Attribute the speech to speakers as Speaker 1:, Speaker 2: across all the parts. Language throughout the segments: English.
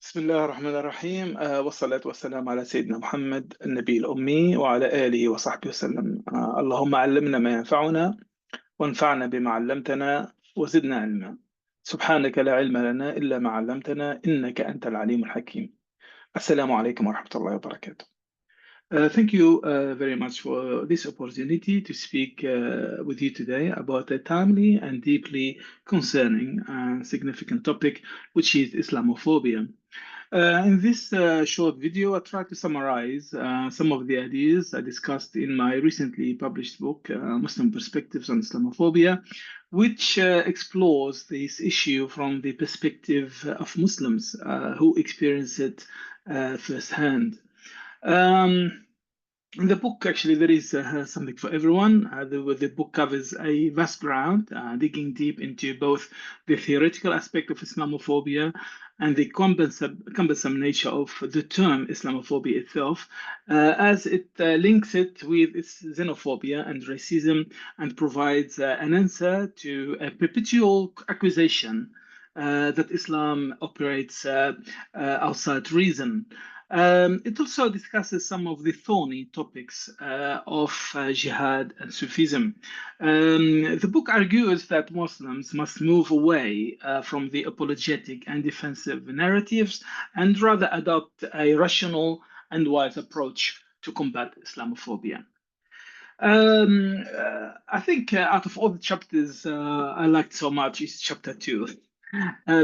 Speaker 1: بسم الله الرحمن الرحيم والصلاة والسلام على سيدنا محمد النبي الأمي وعلى آله وصحبه وسلم. اللهم علمنا ما ينفعنا وانفعنا بما علمتنا وزدنا علما. سبحانك لا علم لنا إلا ما علمتنا إنك أنت العليم الحكيم. السلام عليكم ورحمة الله وبركاته. Thank you very much for this opportunity to speak with you today about a timely and deeply concerning and significant topic, which is Islamophobia. In this short video, I try to summarize some of the ideas I discussed in my recently published book, Muslim Perspectives on Islamophobia, which explores this issue from the perspective of Muslims who experience it firsthand. Um, in the book, actually, there is something for everyone. The book covers a vast ground, digging deep into both the theoretical aspect of Islamophobia and the cumbersome nature of the term Islamophobia itself, as it links it with its xenophobia and racism and provides an answer to a perpetual accusation that Islam operates outside reason. It also discusses some of the thorny topics of jihad and Sufism. The book argues that Muslims must move away from the apologetic and defensive narratives and rather adopt a rational and wise approach to combat Islamophobia. I think out of all the chapters I liked so much is chapter 2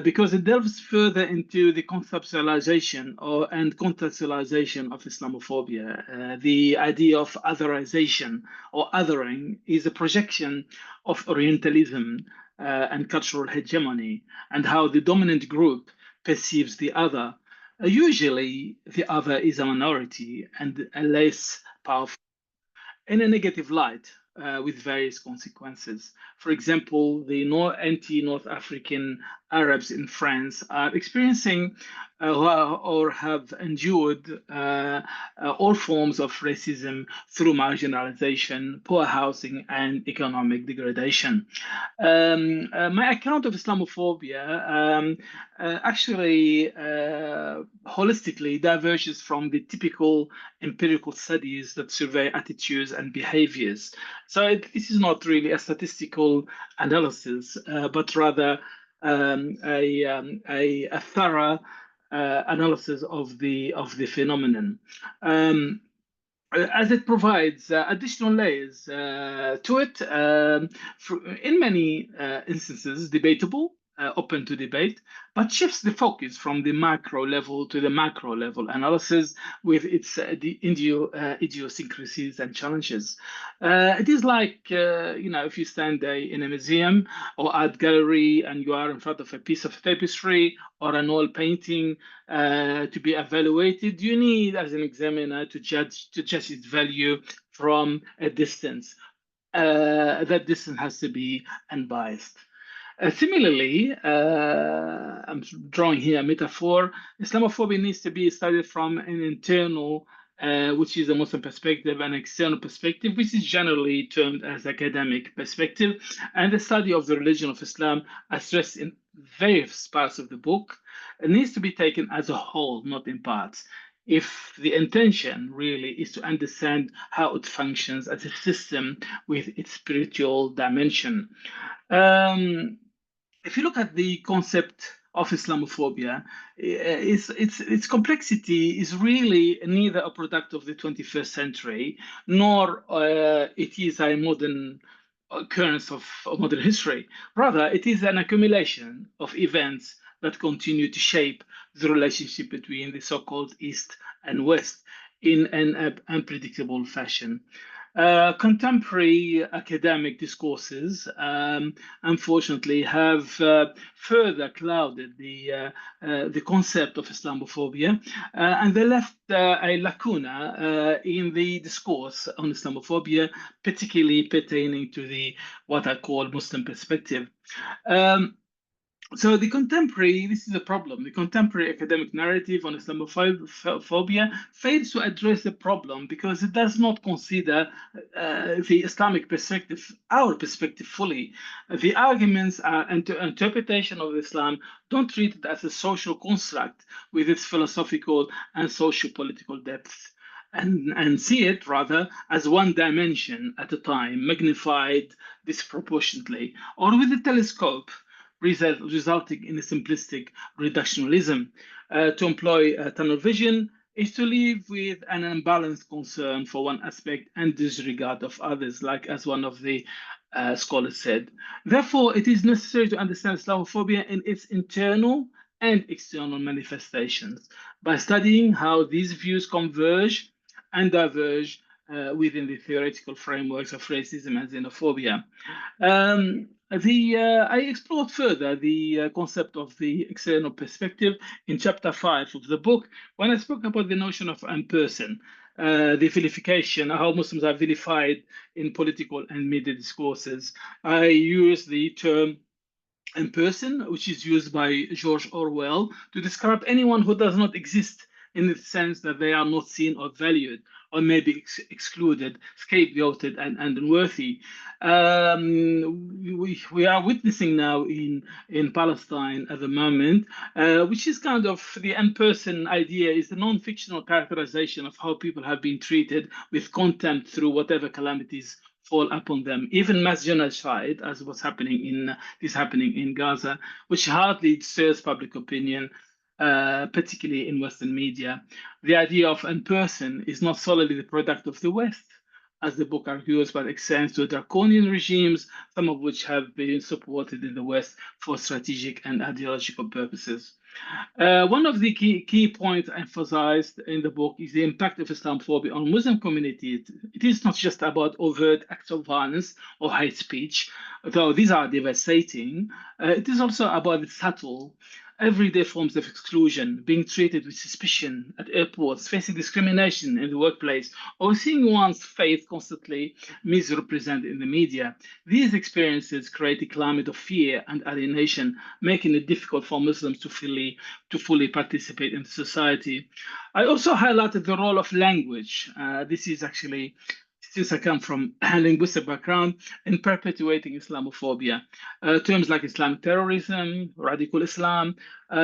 Speaker 1: because it delves further into the conceptualization and contextualization of Islamophobia. The idea of otherization or othering is a projection of Orientalism and cultural hegemony, and how the dominant group perceives the other. Usually, the other is a minority and a less powerful in a negative light with various consequences. For example, the anti-North African Arabs in France are experiencing or have endured all forms of racism through marginalization, poor housing, and economic degradation. My account of Islamophobia actually holistically diverges from the typical empirical studies that survey attitudes and behaviors. So this is not really a statistical analysis, but rather a thorough analysis of the phenomenon. As it provides additional layers to it, in many instances debatable, open to debate, but shifts the focus from the macro level to the macro level analysis with its idiosyncrasies and challenges. It is like, if you stand in a museum or art gallery and you are in front of a piece of tapestry or an oil painting to be evaluated, you need, as an examiner, to judge its value from a distance. That distance has to be unbiased. Similarly, I'm drawing here a metaphor. Islamophobia needs to be studied from an internal, which is a Muslim perspective, and external perspective, which is generally termed as academic perspective. And the study of the religion of Islam, as stressed in various parts of the book, it needs to be taken as a whole, not in parts, if the intention really is to understand how it functions as a system with its spiritual dimension. If you look at the concept of Islamophobia, its complexity is really neither a product of the 21st century, nor it is a modern occurrence of modern history. Rather, it is an accumulation of events that continue to shape the relationship between the so-called East and West in an unpredictable fashion. Contemporary academic discourses, unfortunately, have further clouded the concept of Islamophobia, and they left a lacuna in the discourse on Islamophobia, particularly pertaining to the what I call Muslim perspective. So this is a problem. The contemporary academic narrative on Islamophobia fails to address the problem because it does not consider the Islamic perspective, our perspective fully. The arguments and interpretation of Islam don't treat it as a social construct with its philosophical and socio-political depth. And see it rather as one dimension at a time, magnified disproportionately, or with a telescope resulting in a simplistic reductionism. To employ tunnel vision is to live with an unbalanced concern for one aspect and disregard of others, like as one of the scholars said. Therefore, it is necessary to understand Islamophobia in its internal and external manifestations by studying how these views converge and diverge within the theoretical frameworks of racism and xenophobia. I explored further the concept of the external perspective in chapter 5 of the book when I spoke about the notion of person, the vilification, how Muslims are vilified in political and media discourses. I use the term in person, which is used by George Orwell to describe anyone who does not exist in the sense that they are not seen or valued or maybe excluded, scapegoated, and unworthy. We are witnessing now in Palestine at the moment, which is kind of the in-person idea is the non-fictional characterization of how people have been treated with contempt through whatever calamities fall upon them, even mass genocide, as what's happening in is happening in Gaza, which hardly stirs public opinion, particularly in Western media. The idea of in person is not solely the product of the West, as the book argues, but extends to draconian regimes, some of which have been supported in the West for strategic and ideological purposes. One of the key points emphasized in the book is the impact of Islamophobia on Muslim communities. It is not just about overt acts of violence or hate speech, though these are devastating. It is also about the subtle, everyday forms of exclusion, being treated with suspicion at airports, facing discrimination in the workplace, or seeing one's faith constantly misrepresented in the media. These experiences create a climate of fear and alienation, making it difficult for Muslims to fully participate in society. I also highlighted the role of language. This is actually since I come from a linguistic background, in perpetuating Islamophobia. Terms like Islamic terrorism, radical Islam,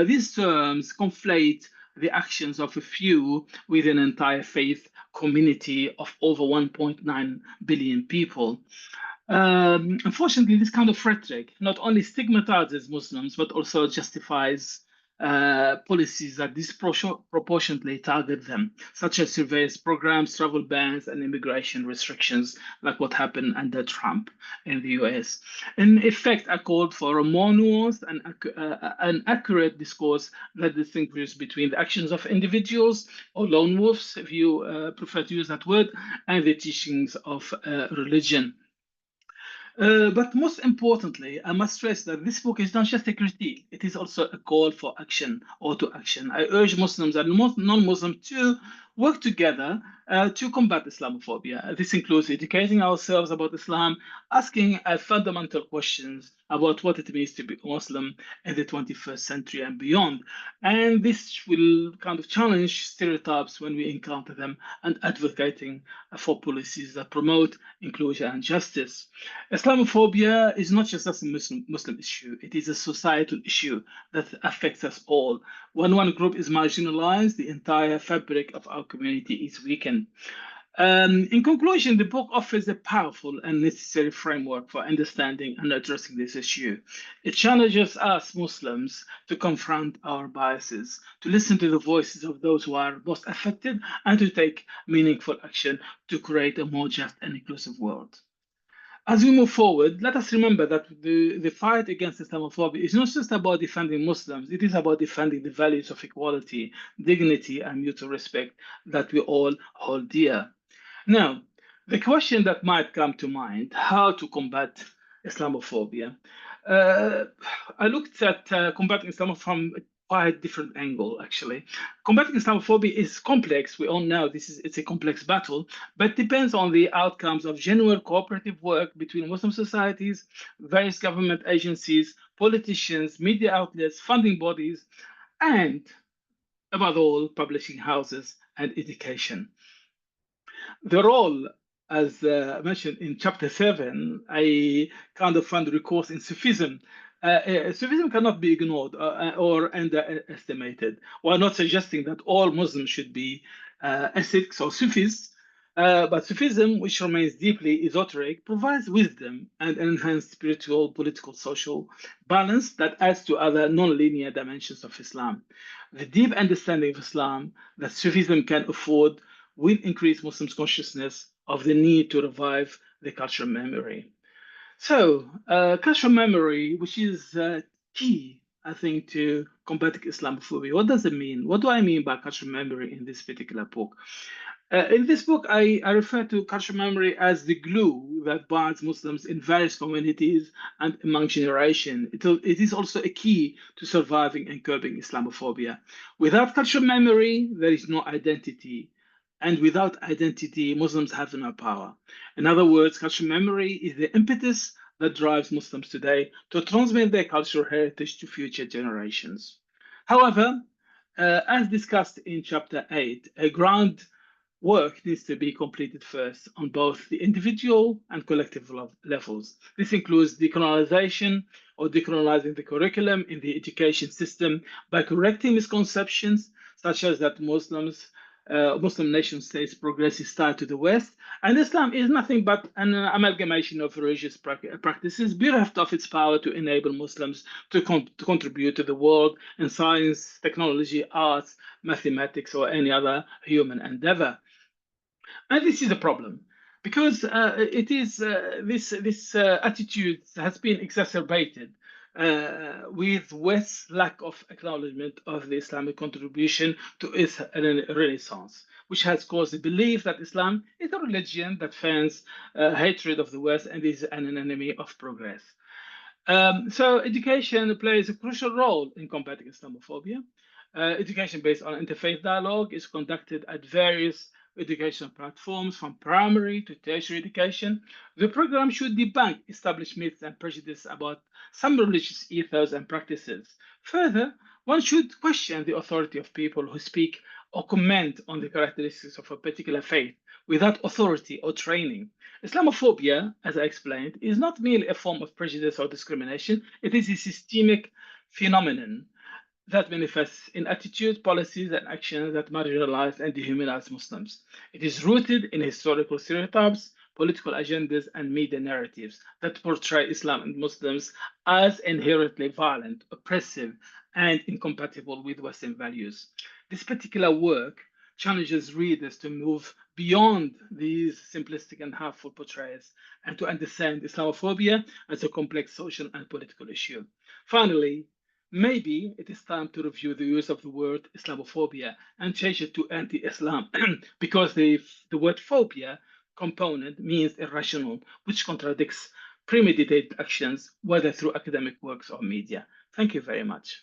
Speaker 1: these terms conflate the actions of a few with an entire faith community of over 1.9 billion people. Unfortunately, this kind of rhetoric not only stigmatizes Muslims, but also justifies policies that disproportionately target them, such as surveillance programs, travel bans, and immigration restrictions, like what happened under Trump in the US. In effect, I called for a more nuanced and an accurate discourse that distinguishes between the actions of individuals or lone wolves, if you prefer to use that word, and the teachings of religion. But most importantly, I must stress that this book is not just a critique, it is also a call for action or to action. I urge Muslims and non Muslims to work together to combat Islamophobia. This includes educating ourselves about Islam, asking fundamental questions about what it means to be Muslim in the 21st century and beyond. And this will kind of challenge stereotypes when we encounter them and advocating for policies that promote inclusion and justice. Islamophobia is not just a Muslim issue, it is a societal issue that affects us all. When one group is marginalized, the entire fabric of our community is weakened. In conclusion, the book offers a powerful and necessary framework for understanding and addressing this issue. It challenges us Muslims to confront our biases, to listen to the voices of those who are most affected, and to take meaningful action to create a more just and inclusive world. As we move forward, let us remember that the fight against Islamophobia is not just about defending Muslims, it is about defending the values of equality, dignity, and mutual respect that we all hold dear. Now, the question that might come to mind, how to combat Islamophobia? Uh, I looked at combating Islamophobia from quite different angle, actually. Combating Islamophobia is complex. We all know it's a complex battle, but depends on the outcomes of genuine cooperative work between Muslim societies, various government agencies, politicians, media outlets, funding bodies, and above all, publishing houses and education. The role, as mentioned in chapter 7, I kind of found recourse in Sufism. Sufism cannot be ignored or underestimated. We're not suggesting that all Muslims should be ascetics or Sufis, but Sufism, which remains deeply esoteric, provides wisdom and enhanced spiritual, political, social balance that adds to other non-linear dimensions of Islam. The deep understanding of Islam that Sufism can afford will increase Muslims' consciousness of the need to revive the cultural memory. So, cultural memory, which is key, I think, to combating Islamophobia. What does it mean? What do I mean by cultural memory in this particular book? In this book, I refer to cultural memory as the glue that binds Muslims in various communities and among generations. It is also a key to surviving and curbing Islamophobia. Without cultural memory, there is no identity. And without identity, Muslims have no power. In other words, cultural memory is the impetus that drives Muslims today to transmit their cultural heritage to future generations. However, as discussed in chapter 8, a ground work needs to be completed first on both the individual and collective levels. This includes decolonization or decolonizing the curriculum in the education system by correcting misconceptions such as that Muslim nation states progress is tied to the West, and Islam is nothing but an amalgamation of religious practices bereft of its power to enable Muslims to contribute to the world in science, technology, arts, mathematics, or any other human endeavor. And this is a problem because it is this attitude has been exacerbated with West's lack of acknowledgement of the Islamic contribution to its Renaissance, which has caused the belief that Islam is a religion that fans hatred of the West and is an enemy of progress. So education plays a crucial role in combating Islamophobia. Education based on interfaith dialogue is conducted at various educational platforms from primary to tertiary education. The program should debunk established myths and prejudice about some religious ethos and practices. Further, one should question the authority of people who speak or comment on the characteristics of a particular faith without authority or training. Islamophobia, as I explained, is not merely a form of prejudice or discrimination, it is a systemic phenomenon that manifests in attitudes, policies, and actions that marginalize and dehumanize Muslims. It is rooted in historical stereotypes, political agendas, and media narratives that portray Islam and Muslims as inherently violent, oppressive, and incompatible with Western values. This particular work challenges readers to move beyond these simplistic and harmful portrayals and to understand Islamophobia as a complex social and political issue. Finally, maybe it is time to review the use of the word Islamophobia and change it to anti-Islam because the word phobia component means irrational, which contradicts premeditated actions, whether through academic works or media. Thank you very much.